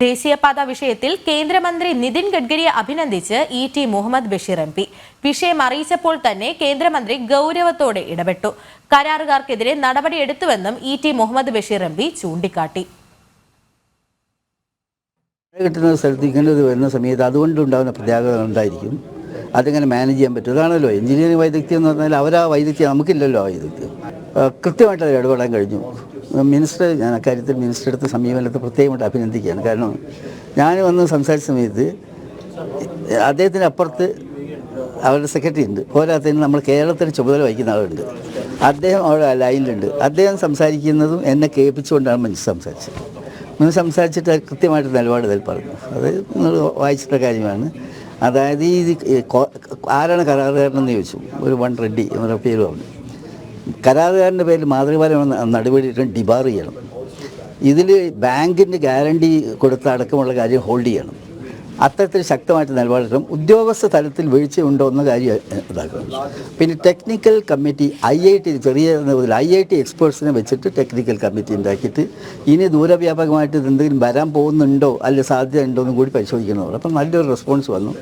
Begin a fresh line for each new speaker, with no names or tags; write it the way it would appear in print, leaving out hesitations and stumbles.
ദേശീയപാത വിഷയത്തിൽ കേന്ദ്രമന്ത്രി നിതിൻ ഗഡ്കരിയെ അഭിനന്ദിച്ച് ഇ.ടി. മുഹമ്മദ് ബഷീർ എം.പി. വിഷയം അറിയിച്ചപ്പോൾ തന്നെ കേന്ദ്രമന്ത്രി ഗൗരവത്തോടെ ഇടപെട്ടു. കരാറുകാർക്കെതിരെ നടപടിയെടുത്തുവെന്നും ഇ.ടി. മുഹമ്മദ് ബഷീർ എം.പി. ചൂണ്ടിക്കാട്ടി.
കിട്ടുന്ന സ്ഥലത്ത് ഇങ്ങനെ വരുന്ന സമയത്ത് അതുകൊണ്ടുണ്ടാകുന്ന പ്രത്യാഘാതം ഉണ്ടായിരിക്കും. അതെങ്ങനെ മാനേജ് ചെയ്യാൻ പറ്റും? അതാണല്ലോ എഞ്ചിനീയറിംഗ് വൈദഗ്ധ്യം എന്ന് പറഞ്ഞാൽ അവരാ വൈദഗ്ധ്യം, നമുക്കില്ലല്ലോ ആ വൈദഗ്ധ്യം. കൃത്യമായിട്ട് അത് ഇടപെടാൻ കഴിഞ്ഞു. മിനിസ്റ്റർ, ഞാൻ അക്കാര്യത്തിൽ മിനിസ്റ്റർ എടുത്ത സമീപനത്തെ പ്രത്യേകമായിട്ട് അഭിനന്ദിക്കുകയാണ്. കാരണം ഞാൻ വന്ന് സംസാരിച്ച സമയത്ത് അദ്ദേഹത്തിന് അപ്പുറത്ത് അവരുടെ സെക്രട്ടറി ഉണ്ട്, പോരാത്തതിന് നമ്മൾ കേരളത്തിന് ചുമതല വഹിക്കുന്ന ആളുണ്ട്, അദ്ദേഹം അവിടെ ലൈനിലുണ്ട്. അദ്ദേഹം സംസാരിക്കുന്നതും എന്നെ കേൾപ്പിച്ചുകൊണ്ടാണ് മിനിസ്റ്റർ സംസാരിച്ചത്. മിനിസ്റ്റർ സംസാരിച്ചിട്ട് കൃത്യമായിട്ട് നിലപാട് ഇതിൽ പറഞ്ഞു. അത് നിങ്ങൾ വായിച്ചിട്ട കാര്യമാണ്. അതായത് ഈ ആരാണ് കരാറുകാരനെന്ന് ചോദിച്ചു. ഒരു വൺ റെഡ്ഡി എന്നൊരു പേര് പറഞ്ഞു. കരാറുകാരൻ്റെ പേരിൽ മാതൃകാപരമായ നടപടിയിട്ട് ഡിബാർ ചെയ്യണം. ഇതിൽ ബാങ്കിൻ്റെ ഗ്യാരണ്ടി കൊടുത്ത അടക്കമുള്ള കാര്യം ഹോൾഡ് ചെയ്യണം. അത്തരത്തിൽ ശക്തമായിട്ട് നിലപാടെടുക്കണം. ഉദ്യോഗസ്ഥ തലത്തിൽ വീഴ്ചയുണ്ടോ എന്ന കാര്യം ഇതാക്കണം. പിന്നെ ടെക്നിക്കൽ കമ്മിറ്റി IIT ചെറിയ IIT എക്സ്പേർട്സിനെ വെച്ചിട്ട് ടെക്നിക്കൽ കമ്മിറ്റി ഉണ്ടാക്കിയിട്ട് ഇനി ദൂരവ്യാപകമായിട്ട് എന്തെങ്കിലും വരാൻ പോകുന്നുണ്ടോ അല്ലെ സാധ്യത ഉണ്ടോ എന്നും കൂടി പരിശോധിക്കണം. അപ്പം നല്ലൊരു റെസ്പോൺസ് വന്നു.